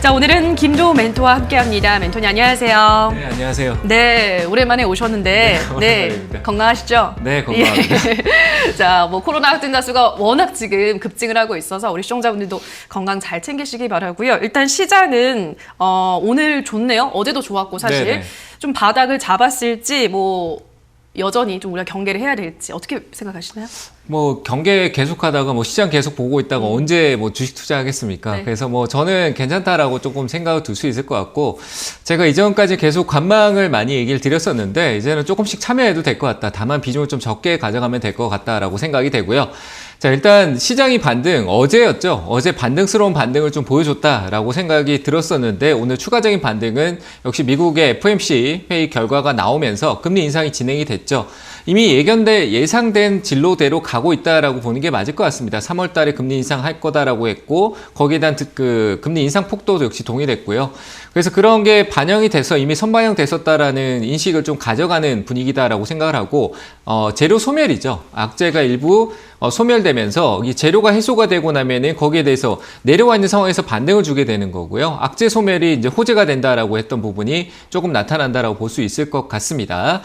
자, 오늘은 김도우 멘토와 함께합니다. 멘토님 안녕하세요. 네, 안녕하세요. 네, 오랜만에 오셨는데, 오랜만입니다. 건강하시죠? 네, 건강합니다. 예. 자, 뭐 코로나 확진자 수가 워낙 지금 급증을 하고 있어서 우리 시청자분들도 건강 잘 챙기시기 바라고요. 일단 시장은 오늘 좋네요. 어제도 좋았고 사실 네네. 좀 바닥을 잡았을지 뭐 여전히 좀 우리가 경계를 해야 될지 어떻게 생각하시나요? 뭐 경계 계속하다가 뭐 시장 계속 보고 있다가 언제 뭐 주식 투자하겠습니까? 네. 그래서 뭐 저는 괜찮다라고 조금 생각을 둘 수 있을 것 같고, 제가 이전까지 계속 관망을 많이 얘기를 드렸었는데 이제는 조금씩 참여해도 될 것 같다. 다만 비중을 좀 적게 가져가면 될 것 같다라고 생각이 되고요. 자, 일단 시장이 반등, 어제였죠. 어제 반등스러운 반등을 좀 보여줬다라고 생각이 들었었는데, 오늘 추가적인 반등은 역시 미국의 FOMC 회의 결과가 나오면서 금리 인상이 진행이 됐죠. 이미 예상된 진로대로 가고 있다라고 보는 게 맞을 것 같습니다. 3월 달에 금리 인상할 거다라고 했고, 거기에 대한 금리 인상 폭도도 역시 동일했고요. 그래서 그런 게 반영이 돼서 이미 선반영됐었다라는 인식을 좀 가져가는 분위기다라고 생각을 하고, 재료 소멸이죠. 악재가 일부 소멸되면서 이 재료가 해소가 되고 나면은 거기에 대해서 내려와 있는 상황에서 반등을 주게 되는 거고요. 악재 소멸이 이제 호재가 된다라고 했던 부분이 조금 나타난다라고 볼 수 있을 것 같습니다.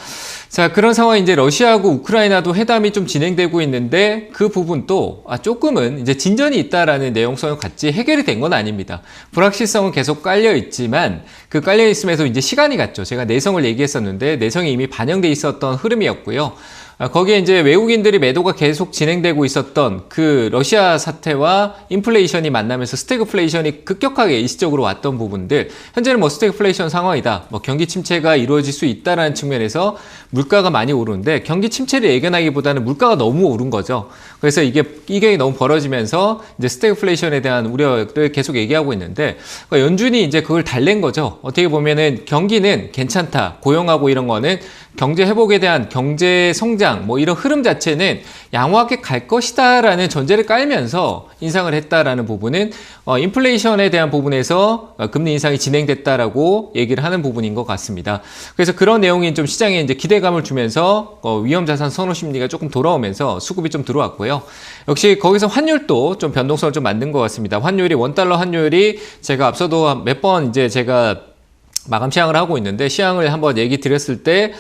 자, 그런 상황이 이제 러시아하고 우크라이나도 회담이 좀 진행되고 있는데, 그 부분도 조금은 이제 진전이 있다라는 내용성을 같이 해결이 된 건 아닙니다. 불확실성은 계속 깔려 있지만, 그 깔려 있음에서 이제 시간이 갔죠. 제가 내성을 얘기했었는데 내성이 이미 반영돼 있었던 흐름이었고요. 거기에 이제 외국인들이 매도가 계속 진행되고 있었던 그 러시아 사태와 인플레이션이 만나면서 스태그플레이션이 급격하게 일시적으로 왔던 부분들, 현재는 뭐 스태그플레이션 상황이다, 뭐 경기 침체가 이루어질 수 있다라는 측면에서 물가가 많이 오르는데, 경기 침체를 예견하기보다는 물가가 너무 오른 거죠. 그래서 이게 이격이 너무 벌어지면서 이제 스태그플레이션에 대한 우려를 계속 얘기하고 있는데, 그러니까 연준이 이제 그걸 달랜 거죠. 어떻게 보면은 경기는 괜찮다, 고용하고 이런 거는 경제 회복에 대한 경제 성장, 뭐 이런 흐름 자체는 양호하게 갈 것이다라는 전제를 깔면서 인상을 했다라는 부분은 인플레이션에 대한 부분에서 금리 인상이 진행됐다라고 얘기를 하는 부분인 것 같습니다. 그래서 그런 내용이 좀 시장에 이제 기대감을 주면서 위험자산 선호 심리가 조금 돌아오면서 수급이 좀 들어왔고요. 역시 거기서 환율도 좀 변동성을 좀 만든 것 같습니다. 환율이 원달러 환율이 제가 앞서도 몇 번 이제 제가 마감 시황을 하고 있는데, 시황을 한번 얘기 드렸을 때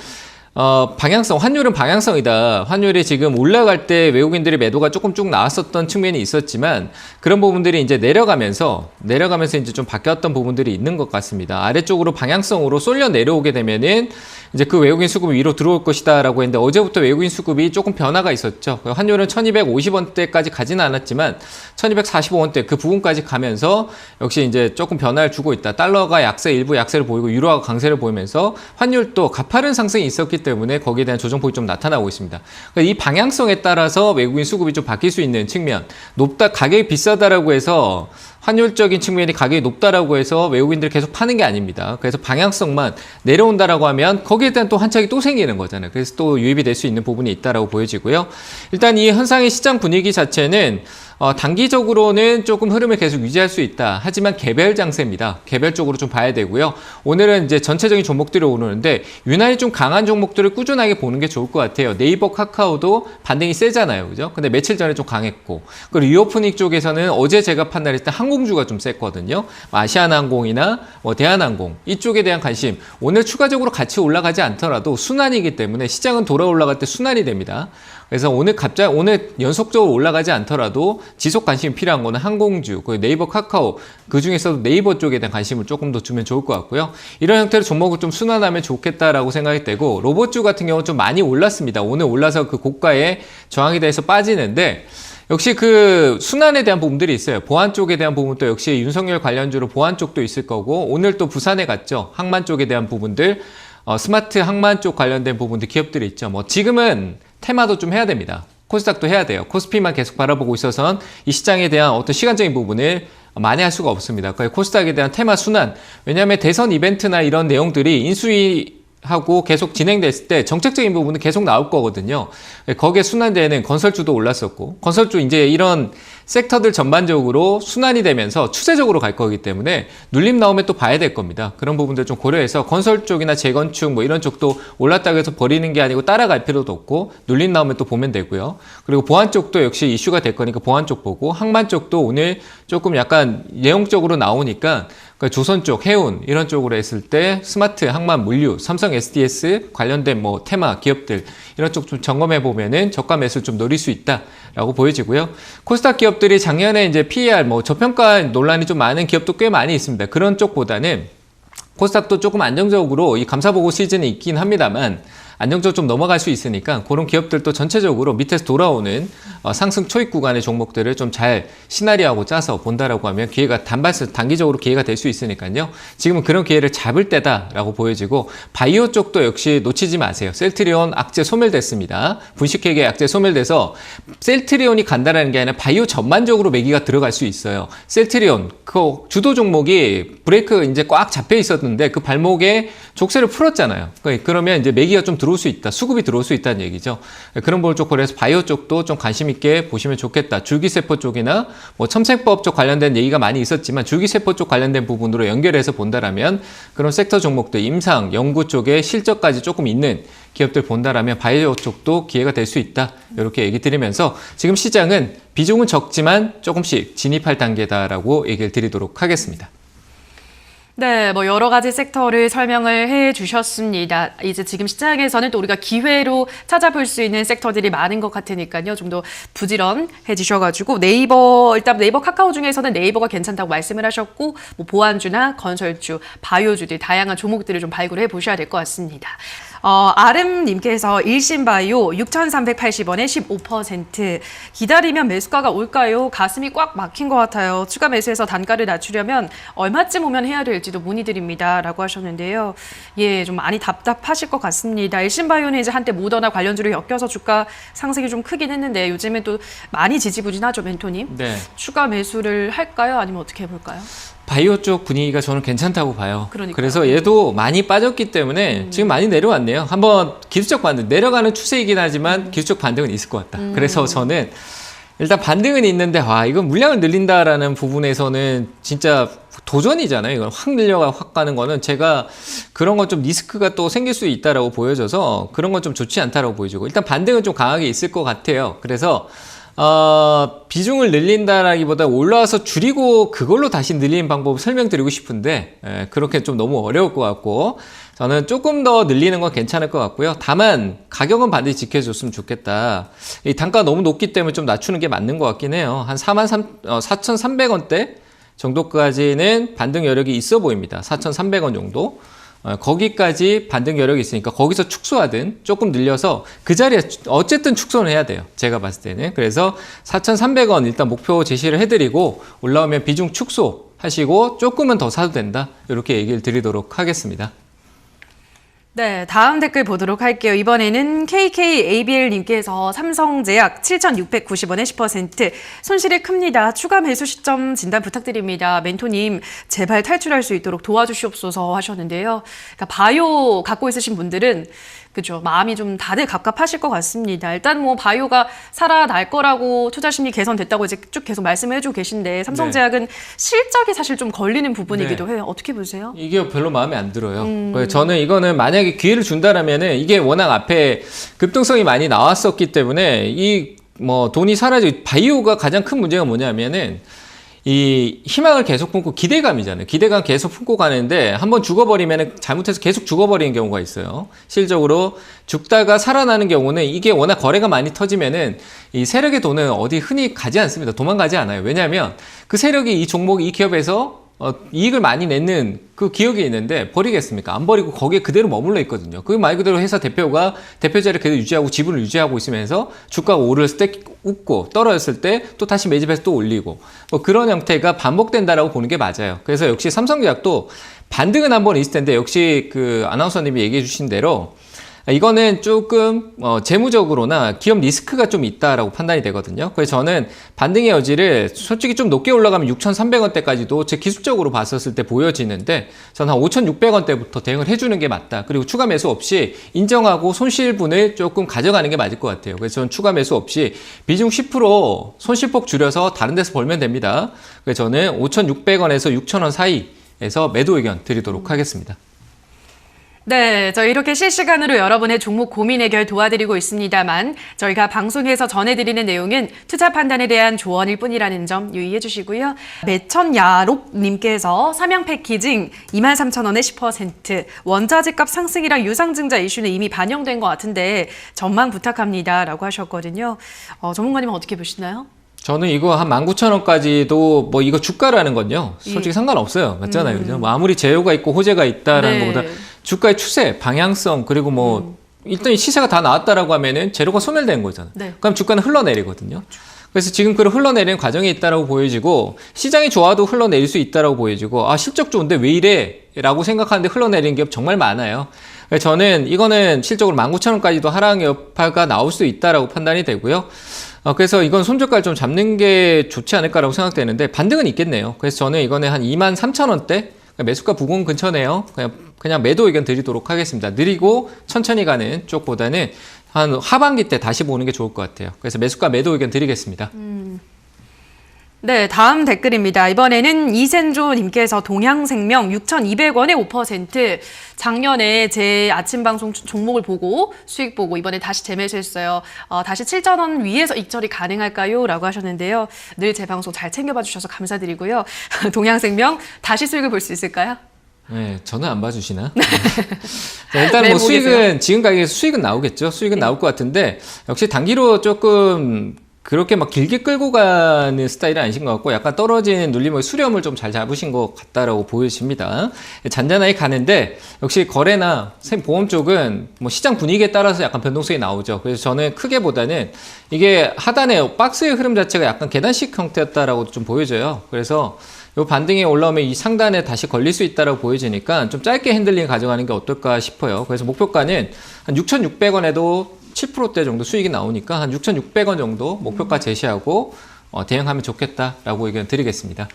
방향성, 환율은 방향성이다. 환율이 지금 올라갈 때 외국인들의 매도가 조금 쭉 나왔었던 측면이 있었지만, 그런 부분들이 이제 내려가면서 이제 좀 바뀌었던 부분들이 있는 것 같습니다. 아래쪽으로 방향성으로 쏠려 내려오게 되면은 이제 그 외국인 수급이 위로 들어올 것이다라고 했는데, 어제부터 외국인 수급이 조금 변화가 있었죠. 환율은 1250원대까지 가지는 않았지만 1245원대 그 부분까지 가면서 역시 이제 조금 변화를 주고 있다. 달러가 일부 약세를 보이고 유로화가 강세를 보이면서 환율도 가파른 상승이 있었기 때문에 거기에 대한 조정폭이 좀 나타나고 있습니다. 그러니까 이 방향성에 따라서 외국인 수급이 좀 바뀔 수 있는 측면, 가격이 비싸다라고 해서 환율적인 측면이 가격이 높다라고 해서 외국인들이 계속 파는 게 아닙니다. 그래서 방향성만 내려온다라고 하면 거기에 대한 또 한짝이 또 생기는 거잖아요. 그래서 또 유입이 될 수 있는 부분이 있다라고 보여지고요. 일단 이 현상의 시장 분위기 자체는 단기적으로는 조금 흐름을 계속 유지할 수 있다. 하지만 개별 장세입니다. 개별적으로 좀 봐야 되고요. 오늘은 이제 전체적인 종목들이 오르는데, 유난히 좀 강한 종목들을 꾸준하게 보는 게 좋을 것 같아요. 네이버, 카카오도 반등이 세잖아요. 그죠? 근데 며칠 전에 좀 강했고, 그리고 리오프닝 쪽에서는 어제 제가 판단했을 때 항공주가 좀 셌거든요. 아시아나항공이나 대한항공 이쪽에 대한 관심, 오늘 추가적으로 같이 올라가지 않더라도 순환이기 때문에 시장은 돌아 올라갈 때 순환이 됩니다. 그래서 오늘 연속적으로 올라가지 않더라도 지속 관심이 필요한 거는 항공주, 네이버, 카카오, 그 중에서도 네이버 쪽에 대한 관심을 조금 더 주면 좋을 것 같고요. 이런 형태로 종목을 좀 순환하면 좋겠다라고 생각이 되고, 로봇주 같은 경우는 좀 많이 올랐습니다. 오늘 올라서 그 고가에 저항이 돼서 빠지는데, 역시 그 순환에 대한 부분들이 있어요. 보안 쪽에 대한 부분도 역시 윤석열 관련주로 보안 쪽도 있을 거고, 오늘 또 부산에 갔죠. 항만 쪽에 대한 부분들, 스마트 항만 쪽 관련된 부분들 기업들이 있죠. 뭐 지금은 테마도 좀 해야 됩니다. 코스닥도 해야 돼요. 코스피만 계속 바라보고 있어서는 이 시장에 대한 어떤 시간적인 부분을 만회할 수가 없습니다. 코스닥에 대한 테마 순환, 왜냐하면 대선 이벤트나 이런 내용들이 인수위하고 계속 진행됐을 때 정책적인 부분은 계속 나올 거거든요. 거기에 순환되는 건설주도 올랐었고, 건설주 이제 이런 섹터들 전반적으로 순환이 되면서 추세적으로 갈 거기 때문에 눌림 나오면 또 봐야 될 겁니다. 그런 부분들 좀 고려해서 건설 쪽이나 재건축 뭐 이런 쪽도 올랐다고 해서 버리는 게 아니고 따라갈 필요도 없고, 눌림 나오면 또 보면 되고요. 그리고 보안 쪽도 역시 이슈가 될 거니까 보안 쪽 보고, 항만 쪽도 오늘 조금 약간 내용적으로 나오니까 그러니까 조선 쪽, 해운 이런 쪽으로 했을 때 스마트, 항만, 물류, 삼성 SDS 관련된 뭐 테마 기업들 이런 쪽 좀 점검해 보면은 저가 매수 좀 노릴 수 있다라고 보여지고요. 코스닥 기업들이 작년에 이제 PER 뭐 저평가 논란이 좀 많은 기업도 꽤 많이 있습니다. 그런 쪽보다는 코스닥도 조금 안정적으로 이 감사보고 시즌이 있긴 합니다만 안정적으로 좀 넘어갈 수 있으니까 그런 기업들도 전체적으로 밑에서 돌아오는 상승 초입 구간의 종목들을 좀 잘 시나리오하고 짜서 본다라고 하면 기회가 단기적으로 기회가 될 수 있으니까요. 지금은 그런 기회를 잡을 때다라고 보여지고 바이오 쪽도 역시 놓치지 마세요. 셀트리온 악재 소멸됐습니다. 분식회계 악재 소멸돼서 셀트리온이 간다라는 게 아니라 바이오 전반적으로 매기가 들어갈 수 있어요. 셀트리온 그 주도 종목이 브레이크 이제 꽉 잡혀 있었는데 그 발목에 족쇄를 풀었잖아요. 그러면 이제 매기가 좀 들어올 수 있다. 수급이 들어올 수 있다는 얘기죠. 그런 부분 쪽 그래서 바이오 쪽도 좀 관심 있게 보시면 좋겠다. 줄기세포 쪽이나 뭐 첨생법 쪽 관련된 얘기가 많이 있었지만 줄기세포 쪽 관련된 부분으로 연결해서 본다라면 그런 섹터 종목들 임상, 연구 쪽에 실적까지 조금 있는 기업들 본다라면 바이오 쪽도 기회가 될 수 있다. 이렇게 얘기 드리면서 지금 시장은 비중은 적지만 조금씩 진입할 단계다라고 얘기를 드리도록 하겠습니다. 네, 뭐 여러 가지 섹터를 설명을 해 주셨습니다. 이제 지금 시장에서는 또 우리가 기회로 찾아볼 수 있는 섹터들이 많은 것 같으니까요. 좀 더 부지런해지셔가지고 일단 네이버 카카오 중에서는 네이버가 괜찮다고 말씀을 하셨고 뭐 보안주나 건설주, 바이오주들 다양한 종목들을 좀 발굴해 보셔야 될 것 같습니다. 아름님께서 일신바이오 6,380원에 15% 기다리면 매수가가 올까요? 가슴이 꽉 막힌 것 같아요. 추가 매수해서 단가를 낮추려면 얼마쯤 오면 해야 될지도 문의드립니다. 라고 하셨는데요. 예, 좀 많이 답답하실 것 같습니다. 일신바이오는 이제 한때 모더나 관련주를 엮여서 주가 상승이 좀 크긴 했는데 요즘엔 또 많이 지지부진하죠, 멘토님. 네. 추가 매수를 할까요? 아니면 어떻게 해볼까요? 바이오 쪽 분위기가 저는 괜찮다고 봐요. 그러니까요. 그래서 얘도 많이 빠졌기 때문에 지금 많이 내려왔네요. 한번 기술적 반등, 내려가는 추세이긴 하지만 기술적 반등은 있을 것 같다. 그래서 저는 일단 반등은 있는데 이건 물량을 늘린다라는 부분에서는 진짜 도전이잖아요. 이건 확 가는 거는 제가 그런 건 좀 리스크가 또 생길 수 있다라고 보여져서 그런 건 좀 좋지 않다라고 보여지고 일단 반등은 좀 강하게 있을 것 같아요. 그래서 비중을 늘린다라기보다 올라와서 줄이고 그걸로 다시 늘리는 방법을 설명드리고 싶은데 그렇게 좀 너무 어려울 것 같고 저는 조금 더 늘리는 건 괜찮을 것 같고요. 다만 가격은 반드시 지켜줬으면 좋겠다. 이 단가가 너무 높기 때문에 좀 낮추는 게 맞는 것 같긴 해요. 한 4,300원대 정도까지는 반등 여력이 있어 보입니다. 4,300원 정도. 거기까지 반등 여력이 있으니까 거기서 축소하든 조금 늘려서 그 자리에 어쨌든 축소는 해야 돼요. 제가 봤을 때는. 그래서 4,300원 일단 목표 제시를 해드리고 올라오면 비중 축소 하시고 조금은 더 사도 된다. 이렇게 얘기를 드리도록 하겠습니다. 네, 다음 댓글 보도록 할게요. 이번에는 KKABL님께서 삼성제약 7,690원에 10% 손실이 큽니다. 추가 매수 시점 진단 부탁드립니다. 멘토님 제발 탈출할 수 있도록 도와주시옵소서 하셨는데요. 그러니까 바이오 갖고 있으신 분들은 그죠, 마음이 좀 다들 갑갑하실 것 같습니다. 일단 뭐 바이오가 살아날 거라고 투자 심리 개선됐다고 이제 쭉 계속 말씀을 해주고 계신데 삼성제약은 실적이 사실 좀 걸리는 부분이기도 해요. 어떻게 보세요? 이게 별로 마음에 안 들어요. 저는 이거는 만약에 기회를 준다라면은 이게 워낙 앞에 급등성이 많이 나왔었기 때문에 이 뭐 돈이 바이오가 가장 큰 문제가 뭐냐면은 이 희망을 계속 품고 기대감이잖아요. 기대감 계속 품고 가는데 한번 죽어버리면 잘못해서 계속 죽어버리는 경우가 있어요. 실적으로 죽다가 살아나는 경우는 이게 워낙 거래가 많이 터지면은 이 세력의 돈은 어디 흔히 가지 않습니다. 도망가지 않아요. 왜냐하면 그 세력이 이 종목이 이 기업에서 이익을 많이 내는 그 기억이 있는데 버리겠습니까? 안 버리고 거기에 그대로 머물러 있거든요. 그게 말 그대로 회사 대표가 대표 자리를 계속 유지하고 지분을 유지하고 있으면서 주가가 오르었을 때 웃고 떨어졌을 때 또 다시 매집해서 또 올리고 뭐 그런 형태가 반복된다라고 보는 게 맞아요. 그래서 역시 삼성제약도 반등은 한번 있을 텐데 역시 그 아나운서님이 얘기해 주신 대로 이거는 조금 재무적으로나 기업 리스크가 좀 있다라고 판단이 되거든요. 그래서 저는 반등의 여지를 솔직히 좀 높게 올라가면 6,300원대까지도 제 기술적으로 봤었을 때 보여지는데 저는 한 5,600원대부터 대응을 해주는 게 맞다. 그리고 추가 매수 없이 인정하고 손실분을 조금 가져가는 게 맞을 것 같아요. 그래서 저는 추가 매수 없이 비중 10% 손실폭 줄여서 다른 데서 벌면 됩니다. 그래서 저는 5,600원에서 6,000원 사이에서 매도 의견 드리도록 하겠습니다. 네, 저희 이렇게 실시간으로 여러분의 종목 고민 해결 도와드리고 있습니다만 저희가 방송에서 전해드리는 내용은 투자 판단에 대한 조언일 뿐이라는 점 유의해 주시고요. 매천야록님께서 삼양 패키징 23,000원에 10%, 원자재값 상승이랑 유상증자 이슈는 이미 반영된 것 같은데 전망 부탁합니다 라고 하셨거든요. 전문가님은 어떻게 보시나요? 저는 이거 한 19,000원까지도 뭐 이거 주가라는 건요. 솔직히 상관없어요. 맞잖아요. 그죠? 뭐 아무리 재료가 있고 호재가 있다라는 네. 것보다 주가의 추세, 방향성, 그리고 뭐 일단 이 시세가 다 나왔다라고 하면은 재료가 소멸된 거잖아요. 네. 그럼 주가는 흘러내리거든요. 그래서 지금 그런 흘러내리는 과정이 있다라고 보여지고 시장이 좋아도 흘러내릴 수 있다라고 보여지고 아 실적 좋은데 왜 이래? 라고 생각하는데 흘러내리는 기업 정말 많아요. 그래서 저는 이거는 실적으로 19,000원까지도 하락 여파가 나올 수 있다라고 판단이 되고요. 그래서 이건 손절가를 좀 잡는 게 좋지 않을까라고 생각되는데 반등은 있겠네요. 그래서 저는 이거는 한 23,000원대 매수가 부근 근처네요. 그냥 매도 의견 드리도록 하겠습니다. 느리고 천천히 가는 쪽보다는 한 하반기 때 다시 보는 게 좋을 것 같아요. 그래서 매수가 매도 의견 드리겠습니다. 네, 다음 댓글입니다. 이번에는 이센조님께서 동양생명 6,200원에 5%. 작년에 제 아침 방송 종목을 보고 수익 보고 이번에 다시 재매수했어요. 다시 7,000원 위에서 익절이 가능할까요? 라고 하셨는데요. 늘 제 방송 잘 챙겨봐 주셔서 감사드리고요. 동양생명 다시 수익을 볼 수 있을까요? 네, 저는 안 봐주시나? 자, 일단 뭐 네, 수익은 지금 가격에서 수익은 나오겠죠. 수익은 나올 것 같은데 역시 단기로 조금 그렇게 막 길게 끌고 가는 스타일은 아니신 것 같고 약간 떨어지는 눌림의 수렴을 좀 잘 잡으신 것 같다라고 보여집니다. 잔잔하게 가는데 역시 거래나 보험 쪽은 뭐 시장 분위기에 따라서 약간 변동성이 나오죠. 그래서 저는 크게보다는 이게 하단에 박스의 흐름 자체가 약간 계단식 형태였다라고 좀 보여져요. 그래서 이 반등이 올라오면 이 상단에 다시 걸릴 수 있다라고 보여지니까 좀 짧게 핸들링 가져가는 게 어떨까 싶어요. 그래서 목표가는 한 6,600원에도 7%대 정도 수익이 나오니까 한 6,600원 정도 목표가 제시하고 대응하면 좋겠다라고 의견 드리겠습니다.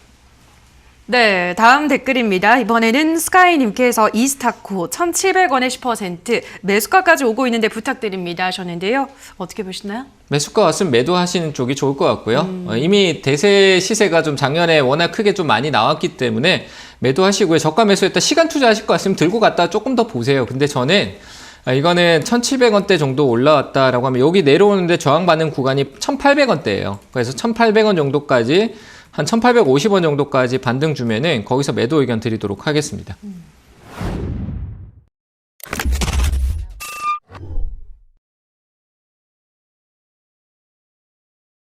네, 다음 댓글입니다. 이번에는 스카이님께서 이스타코 1,700원에 10%, 매수가까지 오고 있는데 부탁드립니다 하셨는데요. 어떻게 보시나요? 매수가 왔으면 매도하시는 쪽이 좋을 것 같고요. 이미 대세 시세가 좀 작년에 워낙 크게 좀 많이 나왔기 때문에 매도하시고요. 저가 매수했다 시간 투자하실 것 같으면 들고 갔다 조금 더 보세요. 근데 저는 이거는 1,700원대 정도 올라왔다라고 하면 여기 내려오는데 저항받는 구간이 1,800원대예요. 그래서 1,800원 정도까지 한 1,850원 정도까지 반등 주면은 거기서 매도 의견 드리도록 하겠습니다.